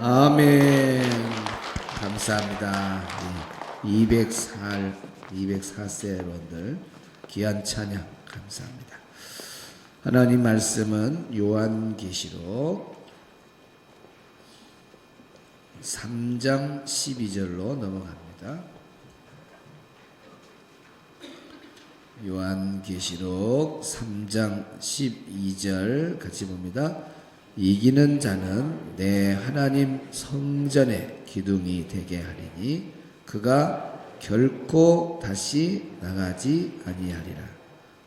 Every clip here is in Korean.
아멘. 감사합니다. 204세 여러분들 귀한 찬양 감사합니다. 하나님 말씀은 요한계시록 3장 12절로 넘어갑니다. 요한계시록 3장 12절 같이 봅니다. 이기는 자는 내 하나님 성전의 기둥이 되게 하리니 그가 결코 다시 나가지 아니하리라.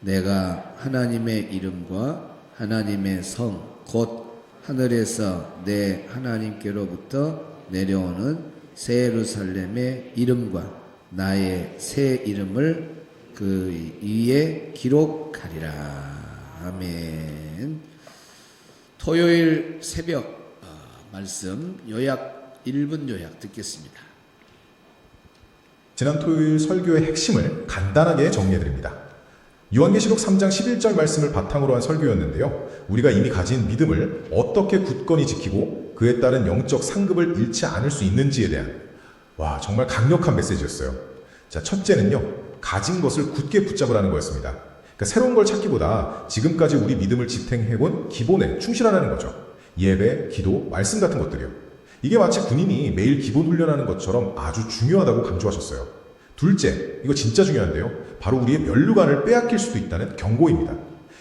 내가 하나님의 이름과 하나님의 성 곧 하늘에서 내 하나님께로부터 내려오는 새 예루살렘의 이름과 나의 새 이름을 그 위에 기록하리라. 아멘. 토요일 새벽 말씀 요약 1분 요약 듣겠습니다. 지난 토요일 설교의 핵심을 간단하게 정리해드립니다. 요한계시록 3장 11절 말씀을 바탕으로 한 설교였는데요. 우리가 이미 가진 믿음을 어떻게 굳건히 지키고 그에 따른 영적 상급을 잃지 않을 수 있는지에 대한 정말 강력한 메시지였어요. 자, 첫째는요. 가진 것을 굳게 붙잡으라는 거였습니다. 그러니까 새로운 걸 찾기보다 지금까지 우리 믿음을 지탱해온 기본에 충실하라는 거죠. 예배, 기도, 말씀 같은 것들이요. 이게 마치 군인이 매일 기본 훈련하는 것처럼 아주 중요하다고 강조하셨어요. 둘째, 이거 진짜 중요한데요. 바로 우리의 면류관을 빼앗길 수도 있다는 경고입니다.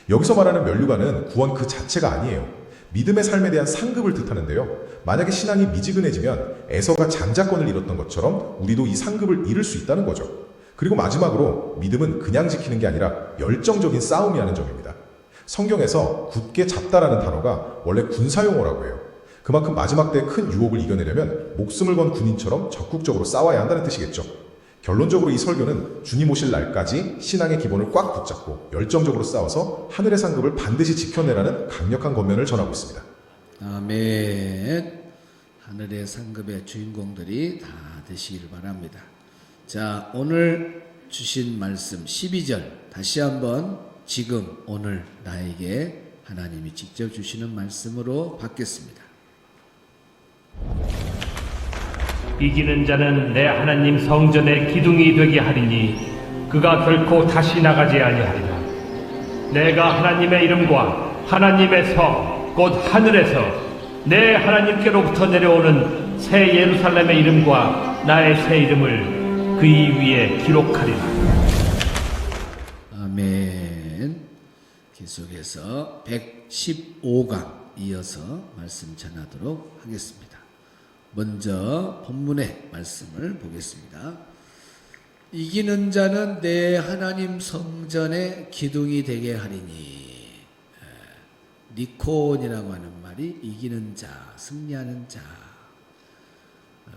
여기서 말하는 면류관은 구원 그 자체가 아니에요. 믿음의 삶에 대한 상급을 뜻하는데요. 만약에 신앙이 미지근해지면 에서가 장자권을 잃었던 것처럼 우리도 이 상급을 잃을 수 있다는 거죠. 그리고 마지막으로 믿음은 그냥 지키는 게 아니라 열정적인 싸움이라는 점입니다. 성경에서 굳게 잡다라는 단어가 원래 군사용어라고 해요. 그만큼 마지막 때의 큰 유혹을 이겨내려면 목숨을 건 군인처럼 적극적으로 싸워야 한다는 뜻이겠죠. 결론적으로 이 설교는 주님 오실 날까지 신앙의 기본을 꽉 붙잡고 열정적으로 싸워서 하늘의 상급을 반드시 지켜내라는 강력한 권면을 전하고 있습니다. 아멘. 하늘의 상급의 주인공들이 다 되시기를 바랍니다. 자, 오늘 주신 말씀 12절 다시 한번 지금 오늘 나에게 하나님이 직접 주시는 말씀으로 받겠습니다. 이기는 자는 내 하나님 성전의 기둥이 되게 하리니 그가 결코 다시 나가지 아니하리라. 내가 하나님의 이름과 하나님의 성 곧 하늘에서 내 하나님께로부터 내려오는 새 예루살렘의 이름과 나의 새 이름을 그 위에 기록하리라. 아멘. 계속해서 115강 이어서 말씀 전하도록 하겠습니다. 먼저 본문의 말씀을 보겠습니다. 이기는 자는 내 하나님 성전의 기둥이 되게 하리니. 니콘이라고 하는 말이 이기는 자, 승리하는 자.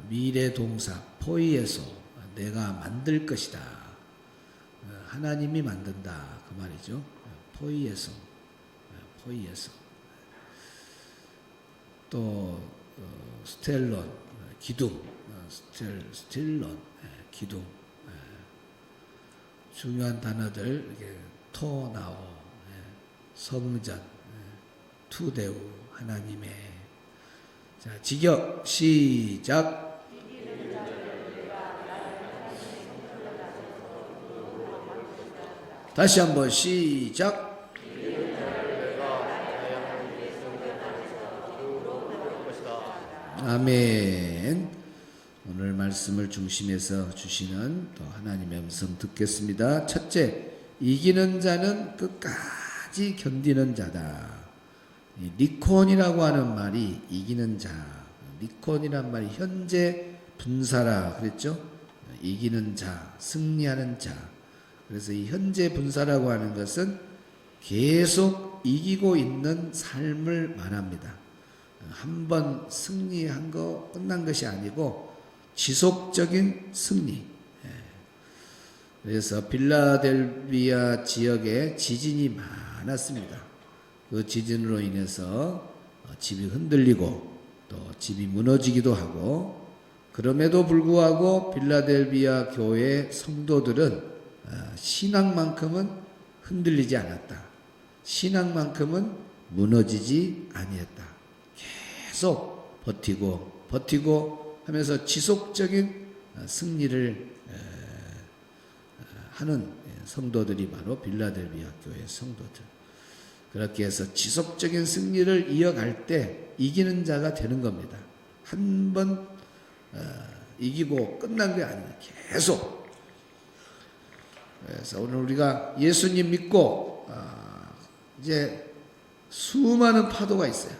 미래 동사 포이에소, 내가 만들 것이다. 하나님이 만든다 그 말이죠. 포이에소, 포이에소. 또 스텔론, 기둥, 스텔론, 기둥. 중요한 단어들 이렇게 토나오, 성전, 투대우, 하나님의. 자, 직역 시작. 다시 한번 시작. 아멘. 오늘 말씀을 중심에서 주시는 또 하나님의 음성 듣겠습니다. 첫째, 이기는 자는 끝까지 견디는 자다. 니콘이라고 하는 말이 이기는 자, 니콘이란 말이 현재 분사라 그랬죠. 이기는 자, 승리하는 자. 그래서 이 현재 분사라고 하는 것은 계속 이기고 있는 삶을 말합니다. 한번 승리한 거 끝난 것이 아니고 지속적인 승리. 그래서 필라델비아 지역에 지진이 많았습니다. 그 지진으로 인해서 집이 흔들리고 또 집이 무너지기도 하고, 그럼에도 불구하고 필라델비아 교회 성도들은 신앙만큼은 흔들리지 않았다. 신앙만큼은 무너지지 아니했다. 계속 버티고 버티고 하면서 지속적인 승리를 하는 성도들이 바로 빌라델비아 교회 성도들. 그렇게 해서 지속적인 승리를 이어갈 때 이기는 자가 되는 겁니다. 한 번 이기고 끝난 게 아니에요. 계속. 그래서 오늘 우리가 예수님 믿고 이제 수많은 파도가 있어요.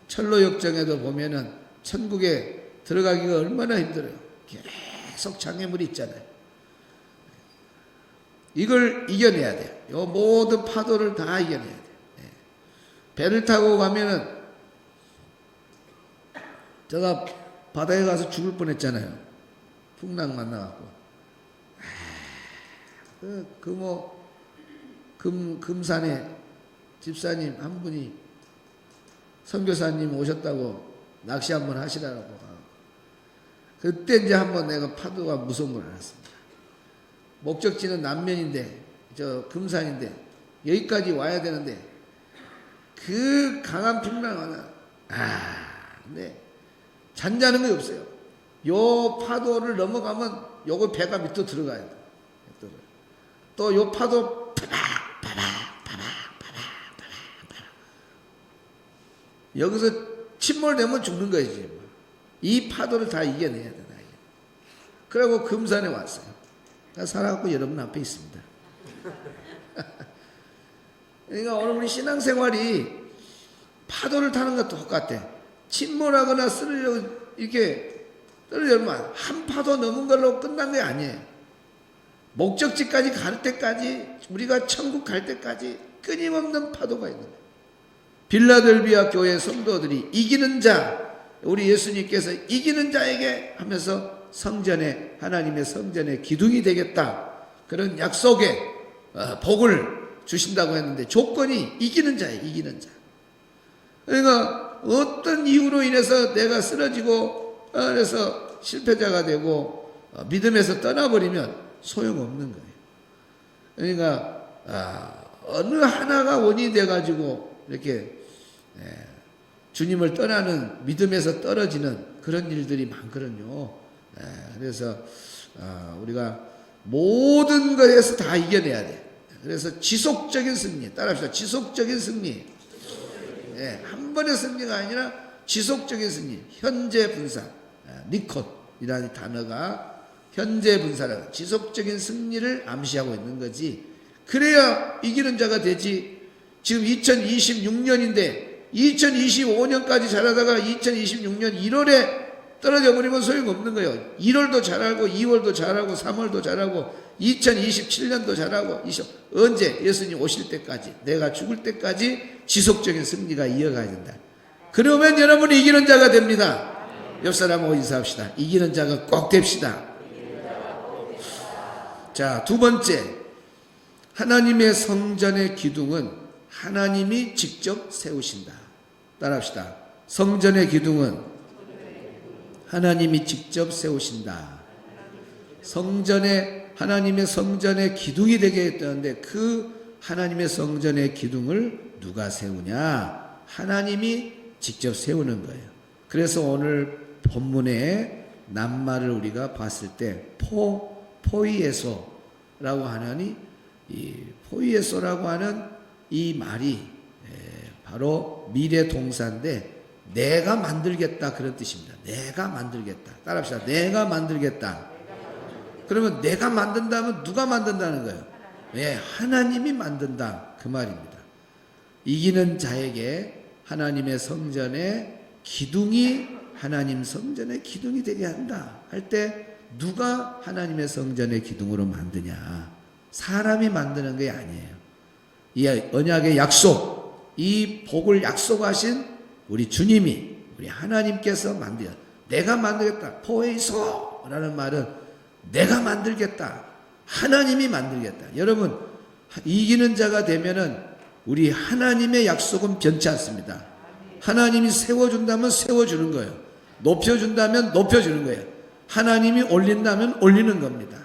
철로 역정에도 보면은 천국에 들어가기가 얼마나 힘들어요. 계속 장애물이 있잖아요. 이걸 이겨내야 돼요. 이 모든 파도를 다 이겨내야 돼요. 배를 타고 가면은 제가 바다에 가서 죽을 뻔했잖아요. 풍랑 만나갖고. 금산에 집사님 한 분이 선교사님 오셨다고 낚시 한번 하시라고. 그때 이제 한번 내가 파도가 무서운 걸 알았습니다. 목적지는 남면인데, 금산인데, 여기까지 와야 되는데, 그 강한 풍랑은, 근데, 잔자는 게 없어요. 요 파도를 넘어가면, 요거 배가 밑으로 들어가야 돼. 또 요 파도, 여기서 침몰되면 죽는 거지. 이 파도를 다 이겨내야 돼. 그러고 금산에 왔어요. 살아갖고 여러분 앞에 있습니다. 그러니까 오늘 우리 신앙생활이 파도를 타는 것도 똑같아. 침몰하거나 쓰러지려고 이렇게 떨어지면 한 파도 넘은 걸로 끝난 게 아니에요. 목적지까지 갈 때까지, 우리가 천국 갈 때까지 끊임없는 파도가 있는 거예요. 빌라델비아 교회 성도들이 이기는 자, 우리 예수님께서 이기는 자에게 하면서 성전에, 하나님의 성전에 기둥이 되겠다, 그런 약속의 복을 주신다고 했는데 조건이 이기는 자예요. 이기는 자. 그러니까 어떤 이유로 인해서 내가 쓰러지고 그래서 실패자가 되고 믿음에서 떠나버리면 소용없는 거예요. 그러니까 어느 하나가 원인이 돼가지고 이렇게 주님을 떠나는, 믿음에서 떨어지는 그런 일들이 많거든요. 그래서 우리가 모든 것에서 다 이겨내야 돼. 그래서 지속적인 승리, 따라합시다. 지속적인 승리. 한 번의 승리가 아니라 지속적인 승리. 현재 분산, 니콧이라는 단어가 현재 분산을, 지속적인 승리를 암시하고 있는 거지. 그래야 이기는 자가 되지. 지금 2026년인데 2025년까지 잘하다가 2026년 1월에 떨어져 버리면 소용없는 거예요. 1월도 잘하고 2월도 잘하고 3월도 잘하고 2027년도 잘하고 언제? 예수님 오실 때까지, 내가 죽을 때까지 지속적인 승리가 이어가야 된다. 그러면 여러분이 이기는 자가 됩니다. 옆 사람하고 인사합시다. 이기는 자가 꼭 됩시다. 자, 두 번째, 하나님의 성전의 기둥은 하나님이 직접 세우신다. 따라합시다. 성전의 기둥은 하나님이 직접 세우신다. 하나님의 성전의 기둥이 되게 했다는데 그 하나님의 성전의 기둥을 누가 세우냐? 하나님이 직접 세우는 거예요. 그래서 오늘 본문의 낱말을 우리가 봤을 때 포이에소라고 하나니, 이 포이에소라고 하는 이 말이 바로 미래 동사인데 내가 만들겠다, 그런 뜻입니다. 내가 만들겠다. 따라합시다. 내가 만들겠다. 그러면 내가 만든다면 누가 만든다는 거예요? 하나님이 만든다, 그 말입니다. 이기는 자에게 하나님의 성전의 기둥이, 하나님 성전의 기둥이 되게 한다 할 때 누가 하나님의 성전의 기둥으로 만드냐? 사람이 만드는 게 아니에요. 이 언약의 약속, 이 복을 약속하신 우리 주님이, 우리 하나님께서 만들어. 내가 만들겠다. 포에이소라는 말은 내가 만들겠다. 하나님이 만들겠다. 여러분, 이기는 자가 되면은 우리 하나님의 약속은 변치 않습니다. 하나님이 세워준다면 세워주는 거예요. 높여준다면 높여주는 거예요. 하나님이 올린다면 올리는 겁니다.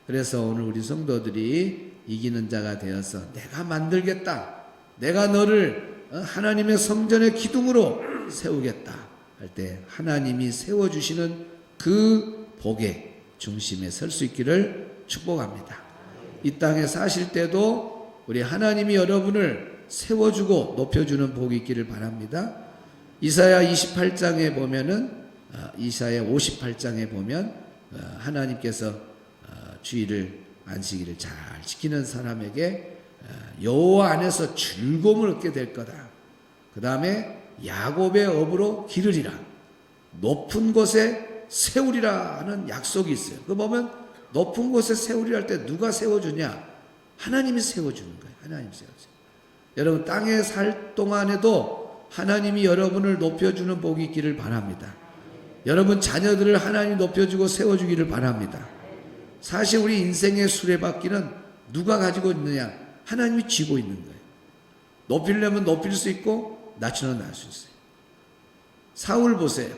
그래서 오늘 우리 성도들이 이기는 자가 되어서 내가 만들겠다. 내가 너를 하나님의 성전의 기둥으로 세우겠다. 할 때 하나님이 세워주시는 그 복의 중심에 설 수 있기를 축복합니다. 이 땅에 사실 때도 우리 하나님이 여러분을 세워주고 높여주는 복이 있기를 바랍니다. 이사야 28장에 보면은 이사야 58장에 보면 하나님께서 주일을 안식일을 잘 지키는 사람에게 여호와 안에서 즐거움을 얻게 될 거다. 그 다음에 야곱의 업으로 기르리라. 높은 곳에 세우리라 하는 약속이 있어요. 그 보면 높은 곳에 세우리라 할 때 누가 세워주냐? 하나님이 세워주는 거예요. 하나님이 세워주세요. 여러분 땅에 살 동안에도 하나님이 여러분을 높여주는 복이 있기를 바랍니다. 여러분 자녀들을 하나님이 높여주고 세워주기를 바랍니다. 사실 우리 인생의 수레바퀴는 누가 가지고 있느냐? 하나님이 쥐고 있는 거예요. 높이려면 높일 수 있고 낮추면 낮을 수 있어요. 사울 보세요.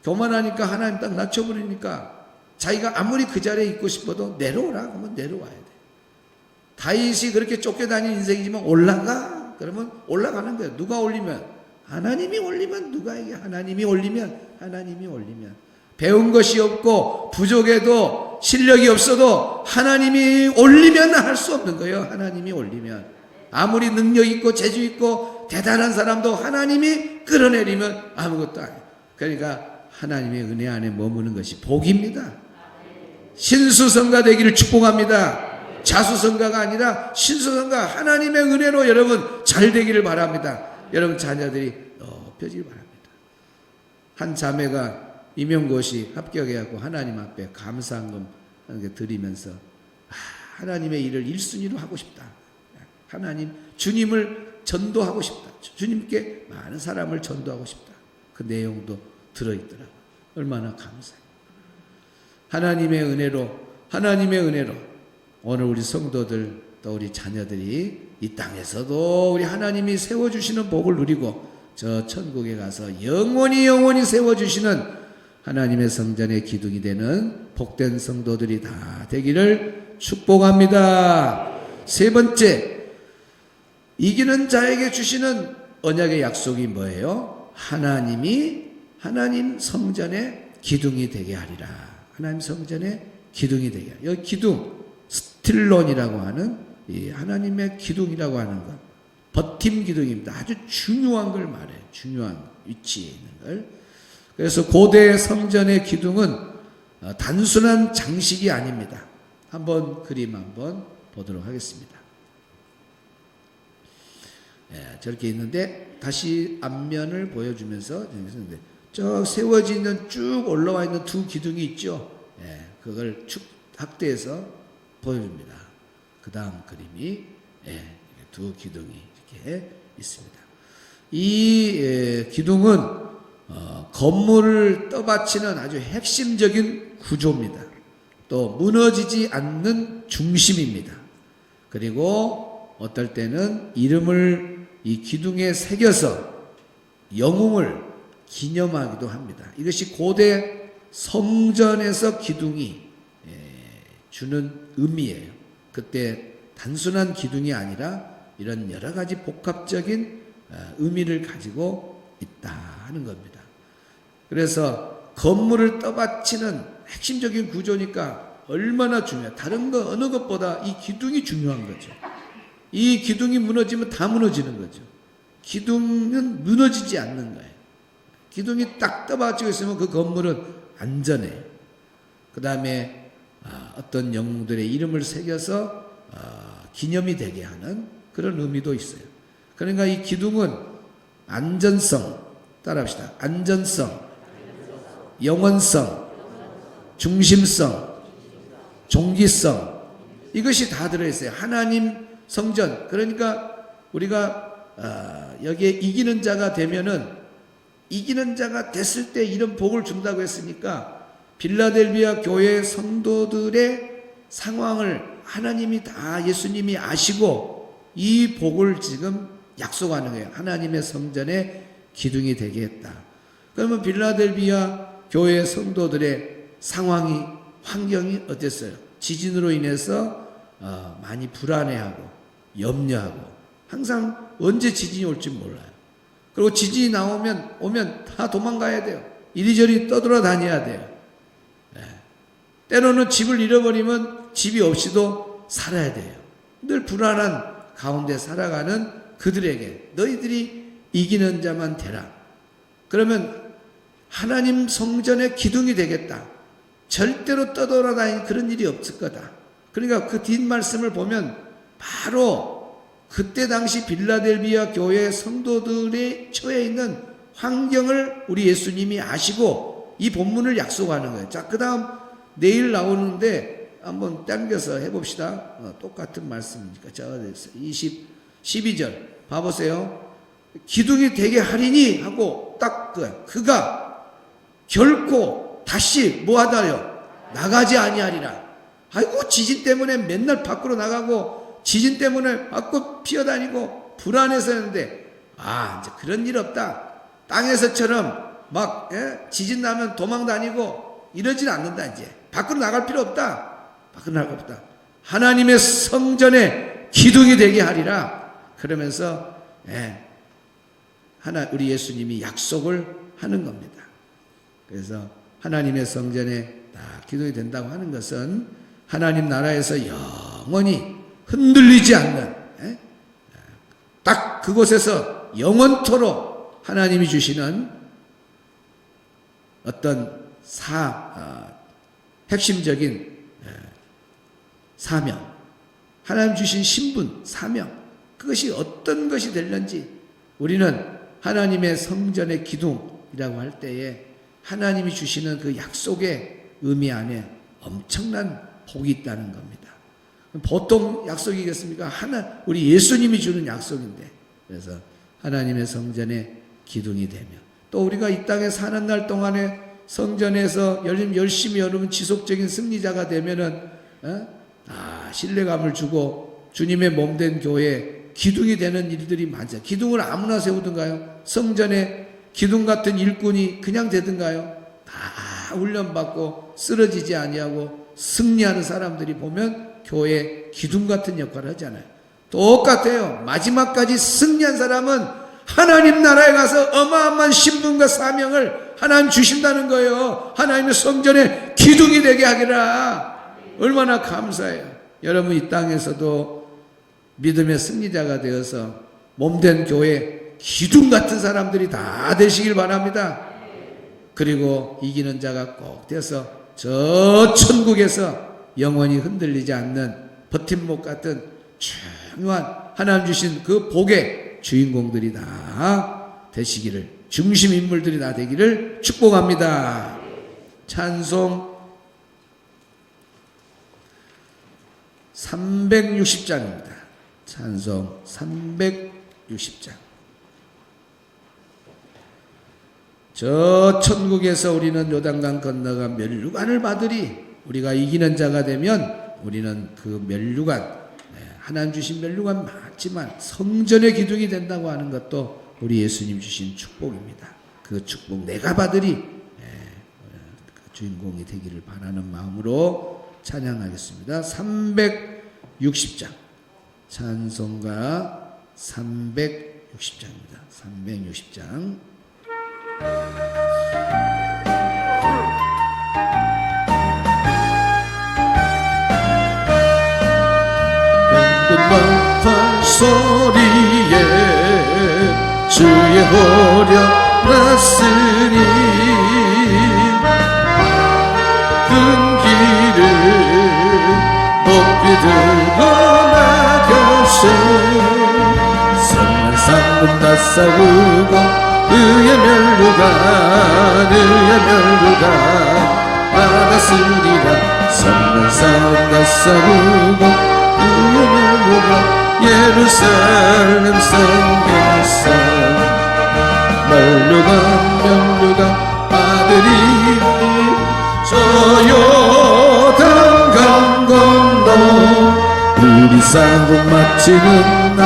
교만하니까 하나님 딱 낮춰버리니까 자기가 아무리 그 자리에 있고 싶어도 내려오라 하면 내려와야 돼. 다윗이 그렇게 쫓겨다니는 인생이지만 올라가 그러면 올라가는 거예요. 누가 올리면 하나님이 올리면 누가에게 하나님이 올리면 하나님이 올리면 배운 것이 없고 부족해도 실력이 없어도 하나님이 올리면 할 수 없는 거예요. 하나님이 올리면 아무리 능력 있고 재주 있고 대단한 사람도 하나님이 끌어내리면 아무것도 아니에요. 그러니까 하나님의 은혜 안에 머무는 것이 복입니다. 신수성가 되기를 축복합니다. 자수성가가 아니라 신수성가 하나님의 은혜로 여러분 잘 되기를 바랍니다. 여러분 자녀들이 높여지길 바랍니다. 한 자매가 임용고시 합격해갖고 하나님 앞에 감사한금 드리면서 하나님의 일을 1순위로 하고 싶다. 하나님 주님을 전도하고 싶다. 주님께 많은 사람을 전도하고 싶다. 그 내용도 들어있더라고요. 얼마나 감사해요. 하나님의 은혜로 오늘 우리 성도들 또 우리 자녀들이 이 땅에서도 우리 하나님이 세워주시는 복을 누리고 저 천국에 가서 영원히 세워주시는 하나님의 성전의 기둥이 되는 복된 성도들이 다 되기를 축복합니다. 세 번째, 이기는 자에게 주시는 언약의 약속이 뭐예요? 하나님 성전의 기둥이 되게 하리라. 하나님 성전의 기둥이 되게 하리라. 여기 기둥, 스틸론이라고 하는 이 하나님의 기둥이라고 하는 것, 버팀 기둥입니다. 아주 중요한 걸 말해요. 중요한 위치에 있는 걸. 그래서 고대 성전의 기둥은 단순한 장식이 아닙니다. 한번 그림 한번 보도록 하겠습니다. 저렇게 있는데 다시 앞면을 보여주면서 저 세워져 있는 쭉 올라와 있는 두 기둥이 있죠. 그걸 축 확대해서 보여줍니다. 그 다음 그림이 두 기둥이 이렇게 있습니다. 이 기둥은 건물을 떠받치는 아주 핵심적인 구조입니다. 또 무너지지 않는 중심입니다. 그리고 어떨 때는 이름을 이 기둥에 새겨서 영웅을 기념하기도 합니다. 이것이 고대 성전에서 기둥이 주는 의미예요. 그때 단순한 기둥이 아니라 이런 여러 가지 복합적인 의미를 가지고 있다 하는 겁니다. 그래서 건물을 떠받치는 핵심적인 구조니까 얼마나 중요해요. 다른 거 어느 것보다 이 기둥이 중요한 거죠. 이 기둥이 무너지면 다 무너지는 거죠. 기둥은 무너지지 않는 거예요. 기둥이 딱 떠받치고 있으면 그 건물은 안전해요. 그 다음에 어떤 영웅들의 이름을 새겨서 기념이 되게 하는 그런 의미도 있어요. 그러니까 이 기둥은 안전성, 따라합시다. 안전성, 영원성, 중심성, 종기성, 이것이 다 들어있어요. 하나님 성전. 그러니까 우리가 여기에 이기는 자가 되면은, 이기는 자가 됐을 때 이런 복을 준다고 했으니까 빌라델비아 교회 성도들의 상황을 하나님이 다 예수님이 아시고 이 복을 지금 약속하는 거예요. 하나님의 성전의 기둥이 되게 했다. 그러면 빌라델비아 교회 성도들의 상황이, 환경이 어땠어요? 지진으로 인해서 많이 불안해하고 염려하고, 항상 언제 지진이 올지 몰라요. 그리고 지진이 오면 다 도망가야 돼요. 이리저리 떠돌아다녀야 돼요. 때로는 집을 잃어버리면 집이 없이도 살아야 돼요. 늘 불안한 가운데 살아가는 그들에게 너희들이 이기는 자만 되라. 그러면 하나님 성전의 기둥이 되겠다. 절대로 떠돌아다니는 그런 일이 없을 거다. 그러니까 그 뒷말씀을 보면 바로 그때 당시 빌라델비아 교회 성도들이 처해 있는 환경을 우리 예수님이 아시고 이 본문을 약속하는 거예요. 자, 그 다음 내일 나오는데 한번 당겨서 해봅시다. 똑같은 말씀이니까. 자, 12절 봐보세요. 기둥이 되게 하리니 하고 딱 그가 결코 다시 뭐하다요? 나가지 아니하리라. 아이고, 지진 때문에 맨날 밖으로 나가고 지진 때문에 밖으로 피어다니고 불안해서 했는데, 이제 그런 일 없다. 땅에서처럼 막 지진 나면 도망 다니고 이러진 않는다. 이제 밖으로 나갈 필요 없다. 밖으로 나갈 필요 없다. 하나님의 성전에 기둥이 되게 하리라. 그러면서 우리 예수님이 약속을 하는 겁니다. 그래서 하나님의 성전에 딱 기둥이 된다고 하는 것은 하나님 나라에서 영원히 흔들리지 않는, 딱 그곳에서 영원토록 하나님이 주시는 어떤 핵심적인 사명, 하나님 주신 신분, 사명, 그것이 어떤 것이 될는지 우리는 하나님의 성전의 기둥이라고 할 때에 하나님이 주시는 그 약속의 의미 안에 엄청난 복이 있다는 겁니다. 보통 약속이겠습니까? 우리 예수님이 주는 약속인데, 그래서 하나님의 성전의 기둥이 되며, 또 우리가 이 땅에 사는 날 동안에 성전에서 열심히 여러분 지속적인 승리자가 되면은 신뢰감을 주고 주님의 몸된 교회 기둥이 되는 일들이 많죠. 기둥을 아무나 세우든가요? 성전에 기둥 같은 일꾼이 그냥 되든가요? 다 훈련받고 쓰러지지 아니하고 승리하는 사람들이 보면 교회 기둥 같은 역할을 하잖아요. 똑같아요. 마지막까지 승리한 사람은 하나님 나라에 가서 어마어마한 신분과 사명을 하나님 주신다는 거예요. 하나님의 성전에 기둥이 되게 하기라. 얼마나 감사해요. 여러분, 이 땅에서도 믿음의 승리자가 되어서 몸된 교회 기둥 같은 사람들이 다 되시길 바랍니다. 그리고 이기는 자가 꼭 돼서 저 천국에서 영원히 흔들리지 않는 버팀목 같은 중요한 하나님 주신 그 복의 주인공들이 다 되시기를, 중심 인물들이 다 되기를 축복합니다. 찬송 360장입니다. 찬송 360장. 저 천국에서 우리는 요단강 건너가 면류관을 받으리. 우리가 이기는 자가 되면 우리는 그 면류관, 하나님 주신 면류관 맞지만 성전의 기둥이 된다고 하는 것도 우리 예수님 주신 축복입니다. 그 축복 내가 받으리. 그 주인공이 되기를 바라는 마음으로 찬양하겠습니다. 360장. 찬송가 360장입니다. 360장. 소리에 주의 호령 났으니 큰 길을 높이 들고 나가세 성만 상금 다 싸우고 의의 멸류관 받았으리라 성만 상금 다 싸우고 의의 멸류관 예루살렘 성에서 멸류관 아들이 저 요단강 건너 우리 상국 마치는 날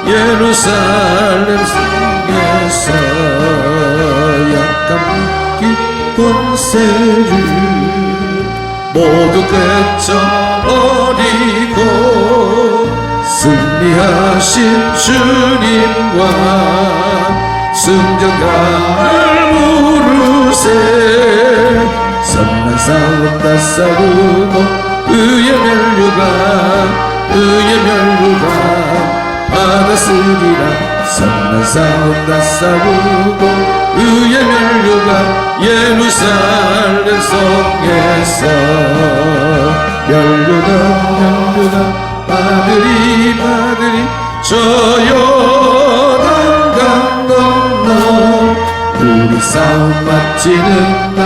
예루살렘 성에서 약간 권세를 모두 꿰쳐버리고 승 승리하신 주님과 승전가를 부르세. 선한 싸움 다 싸우고 의의 멸류관 받았으리라. 선한 싸움 다 싸우고 의의 멸류관 예루살렘 성에서 멸류관 받으리 저 요단강 건너 우리 싸움 마치는 날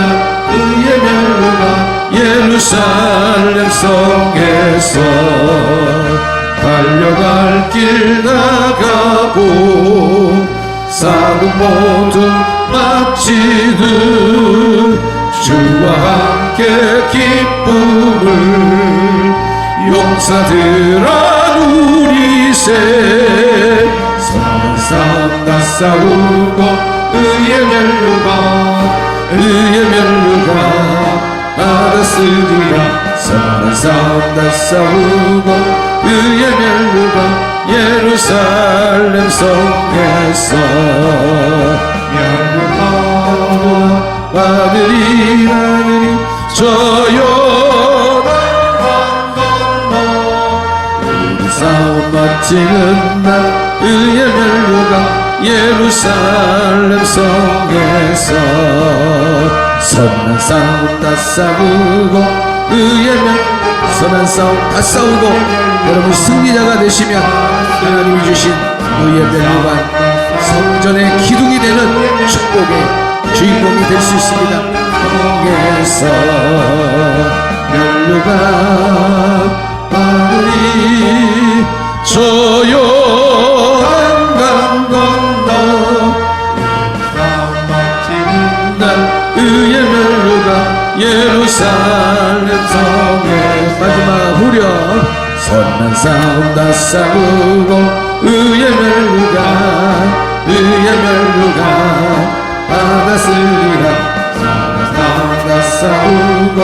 의의 멸류관 예루살렘 성에서 달려갈 길 나가고 싸움 모두 마치듯 주와 함께 기쁨을 용사들아 누리세. 선한 싸움 다 싸우고 의의 멸류관 받았으리라. 선한 싸움 다 싸우고 의의 멸류관 예루살렘 성에서 멸류관 받으리 저 요단강 건너 우리 싸움 마치는 날 의의 멸류관 예루살렘 성에서 선한 싸움 다 싸우고 의의 선한 싸움 다 싸우고 여러분 승리자가 되시면 하나님이 주신 의의 멸류관 성전의 기둥이 되는 축복의 주인공이 될 수 있습니다. 성에서 멸류관 받으리 저 요단강 건너 날 의의 멸류관 예루살렘 성에 마지막 후렴. 선한 싸움 다 싸우고 의의 멸류관 받았으리라. 선한 싸움 다 싸우고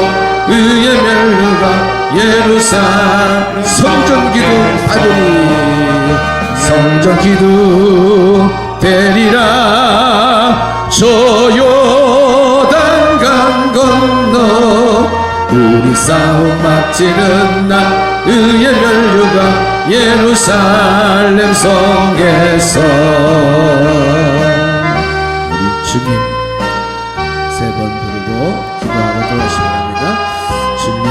의의 멸류관 예루살렘 성전 기둥 받으리 성전 기둥 되리라. 저 요단강 건너 우리 싸움 마치는 날 의의 멸류관 예루살렘 성에서. 우리 주님 세 번 부르고 기도하고 돌아오시기 바랍니다. 주님